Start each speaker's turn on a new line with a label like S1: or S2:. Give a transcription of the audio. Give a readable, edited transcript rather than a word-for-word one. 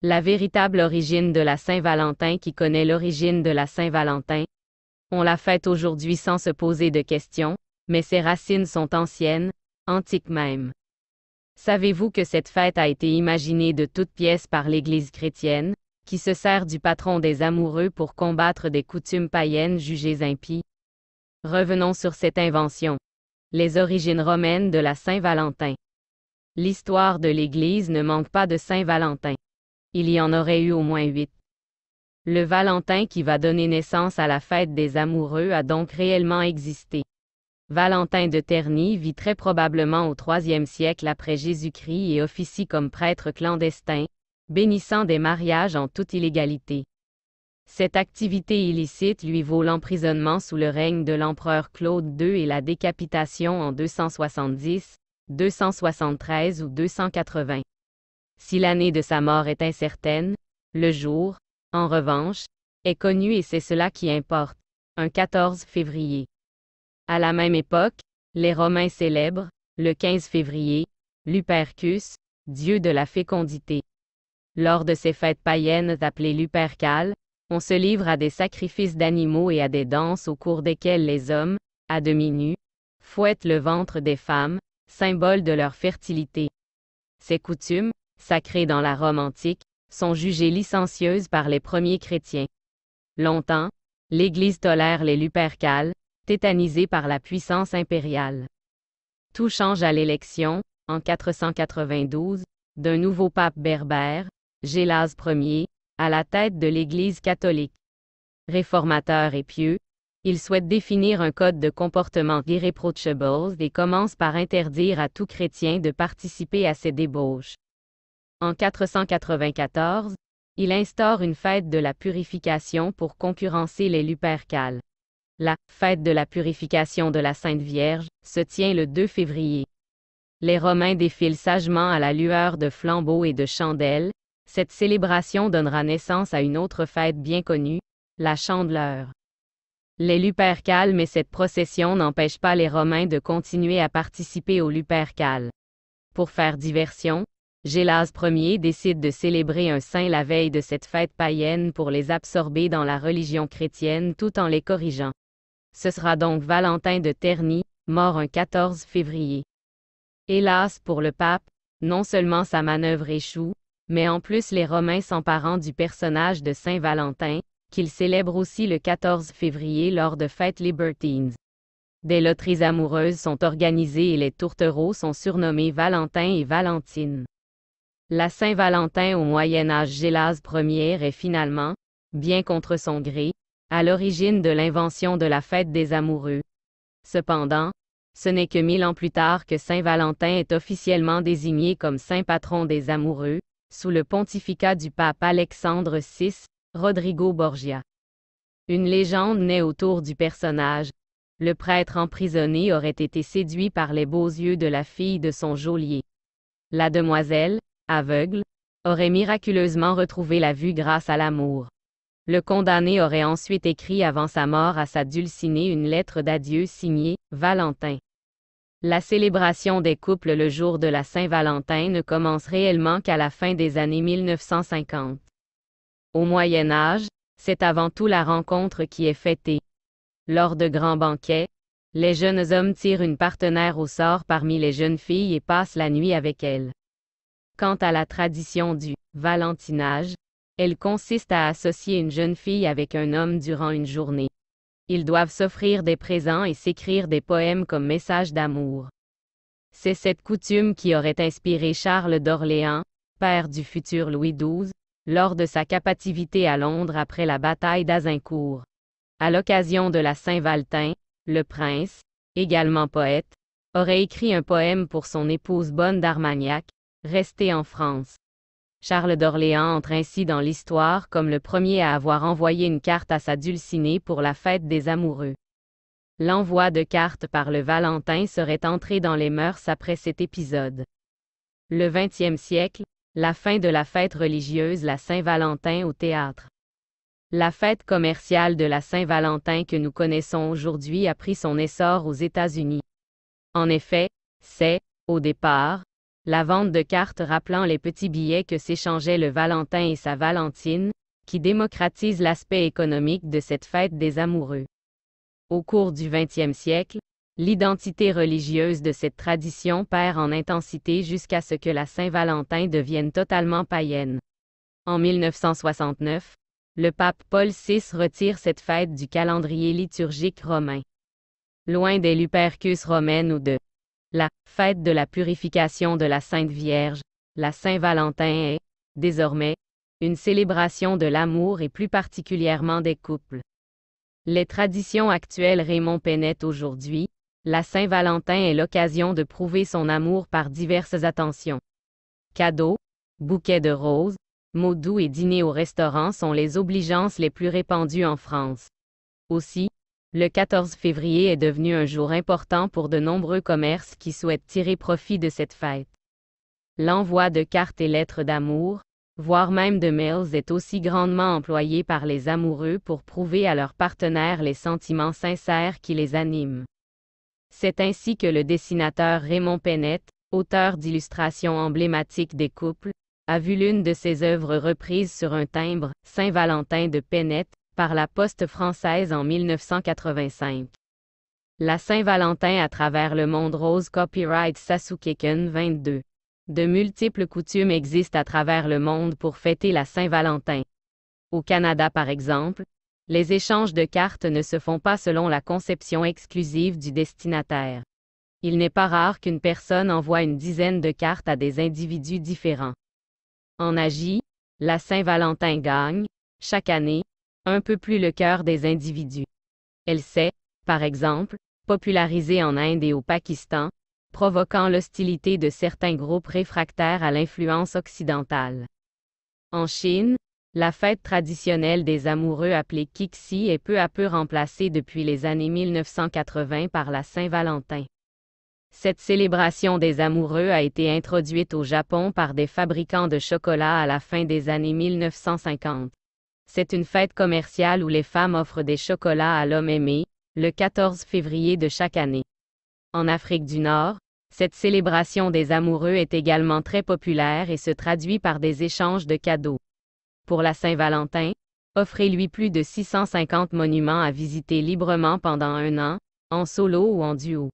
S1: La véritable origine de la Saint-Valentin qui connaît l'origine de la Saint-Valentin. On la fête aujourd'hui sans se poser de questions, mais ses racines sont anciennes, antiques même. Savez-vous que cette fête a été imaginée de toutes pièces par l'Église chrétienne, qui se sert du patron des amoureux pour combattre des coutumes païennes jugées impies? Revenons sur cette invention. Les origines romaines de la Saint-Valentin. L'histoire de l'Église ne manque pas de Saint-Valentin. Il y en aurait eu au moins 8. Le Valentin qui va donner naissance à la fête des amoureux a donc réellement existé. Valentin de Terni vit très probablement au IIIe siècle après Jésus-Christ et officie comme prêtre clandestin, bénissant des mariages en toute illégalité. Cette activité illicite lui vaut l'emprisonnement sous le règne de l'empereur Claude II et la décapitation en 270, 273 ou 280. Si l'année de sa mort est incertaine, le jour, en revanche, est connu et c'est cela qui importe, un 14 février. À la même époque, les Romains célèbrent, le 15 février, Lupercus, dieu de la fécondité. Lors de ces fêtes païennes appelées Lupercales, on se livre à des sacrifices d'animaux et à des danses au cours desquelles les hommes, à demi nus, fouettent le ventre des femmes, symbole de leur fertilité. Ces coutumes, sacrées dans la Rome antique, sont jugées licencieuses par les premiers chrétiens. Longtemps, l'Église tolère les Lupercales, tétanisés par la puissance impériale. Tout change à l'élection, en 492, d'un nouveau pape berbère, Gélase Ier, à la tête de l'Église catholique. Réformateur et pieux, il souhaite définir un code de comportement irreproachable et commence par interdire à tout chrétien de participer à ses débauches. En 494, il instaure une fête de la purification pour concurrencer les Lupercales. La fête de la purification de la Sainte Vierge se tient le 2 février. Les Romains défilent sagement à la lueur de flambeaux et de chandelles. Cette célébration donnera naissance à une autre fête bien connue, la Chandeleur. Les Lupercales, mais cette procession n'empêche pas les Romains de continuer à participer aux Lupercales. Pour faire diversion, Gélase Ier décide de célébrer un saint la veille de cette fête païenne pour les absorber dans la religion chrétienne tout en les corrigeant. Ce sera donc Valentin de Terni, mort un 14 février. Hélas pour le pape, non seulement sa manœuvre échoue, mais en plus les Romains s'emparant du personnage de Saint Valentin, qu'ils célèbrent aussi le 14 février lors de fêtes libertines. Des loteries amoureuses sont organisées et les tourtereaux sont surnommés Valentin et Valentine. La Saint-Valentin au Moyen-Âge. Gélase Ier est finalement, bien contre son gré, à l'origine de l'invention de la fête des amoureux. Cependant, ce n'est que 1000 ans plus tard que Saint Valentin est officiellement désigné comme saint patron des amoureux, sous le pontificat du pape Alexandre VI, Rodrigo Borgia. Une légende naît autour du personnage. Le prêtre emprisonné aurait été séduit par les beaux yeux de la fille de son geôlier. La demoiselle, aveugle, aurait miraculeusement retrouvé la vue grâce à l'amour. Le condamné aurait ensuite écrit avant sa mort à sa dulcinée une lettre d'adieu signée « Valentin ». La célébration des couples le jour de la Saint-Valentin ne commence réellement qu'à la fin des années 1950. Au Moyen Âge, c'est avant tout la rencontre qui est fêtée. Lors de grands banquets, les jeunes hommes tirent une partenaire au sort parmi les jeunes filles et passent la nuit avec elles. Quant à la tradition du « valentinage », elle consiste à associer une jeune fille avec un homme durant une journée. Ils doivent s'offrir des présents et s'écrire des poèmes comme message d'amour. C'est cette coutume qui aurait inspiré Charles d'Orléans, père du futur Louis XII, lors de sa captivité à Londres après la bataille d'Azincourt. À l'occasion de la Saint-Valentin, le prince, également poète, aurait écrit un poème pour son épouse Bonne d'Armagnac, restée en France. Charles d'Orléans entre ainsi dans l'histoire comme le premier à avoir envoyé une carte à sa dulcinée pour la fête des amoureux. L'envoi de cartes par le Valentin serait entré dans les mœurs après cet épisode. Le XXe siècle, la fin de la fête religieuse la Saint-Valentin au théâtre. La fête commerciale de la Saint-Valentin que nous connaissons aujourd'hui a pris son essor aux États-Unis. En effet, c'est, au départ, la vente de cartes rappelant les petits billets que s'échangeaient le Valentin et sa Valentine, qui démocratise l'aspect économique de cette fête des amoureux. Au cours du XXe siècle, l'identité religieuse de cette tradition perd en intensité jusqu'à ce que la Saint-Valentin devienne totalement païenne. En 1969, le pape Paul VI retire cette fête du calendrier liturgique romain. Loin des Lupercus romaines ou de la fête de la purification de la Sainte Vierge, la Saint-Valentin est, désormais, une célébration de l'amour et plus particulièrement des couples. Les traditions actuelles Raymond Pennette aujourd'hui, la Saint-Valentin est l'occasion de prouver son amour par diverses attentions. Cadeaux, bouquets de roses, mots doux et dîners au restaurant sont les obligeances les plus répandues en France. Aussi, le 14 février est devenu un jour important pour de nombreux commerces qui souhaitent tirer profit de cette fête. L'envoi de cartes et lettres d'amour, voire même de mails est aussi grandement employé par les amoureux pour prouver à leurs partenaires les sentiments sincères qui les animent. C'est ainsi que le dessinateur Raymond Pennette, auteur d'illustrations emblématiques des couples, a vu l'une de ses œuvres reprise sur un timbre, Saint-Valentin de Pennette, par la Poste française en 1985. La Saint-Valentin à travers le monde rose copyright Sasukeken 22. De multiples coutumes existent à travers le monde pour fêter la Saint-Valentin. Au Canada par exemple, les échanges de cartes ne se font pas selon la conception exclusive du destinataire. Il n'est pas rare qu'une personne envoie une dizaine de cartes à des individus différents. En Asie, la Saint-Valentin gagne, chaque année, un peu plus le cœur des individus. Elle s'est, par exemple, popularisée en Inde et au Pakistan, provoquant l'hostilité de certains groupes réfractaires à l'influence occidentale. En Chine, la fête traditionnelle des amoureux appelée Qixi est peu à peu remplacée depuis les années 1980 par la Saint-Valentin. Cette célébration des amoureux a été introduite au Japon par des fabricants de chocolat à la fin des années 1950. C'est une fête commerciale où les femmes offrent des chocolats à l'homme aimé, le 14 février de chaque année. En Afrique du Nord, cette célébration des amoureux est également très populaire et se traduit par des échanges de cadeaux. Pour la Saint-Valentin, offrez-lui plus de 650 monuments à visiter librement pendant un an, en solo ou en duo.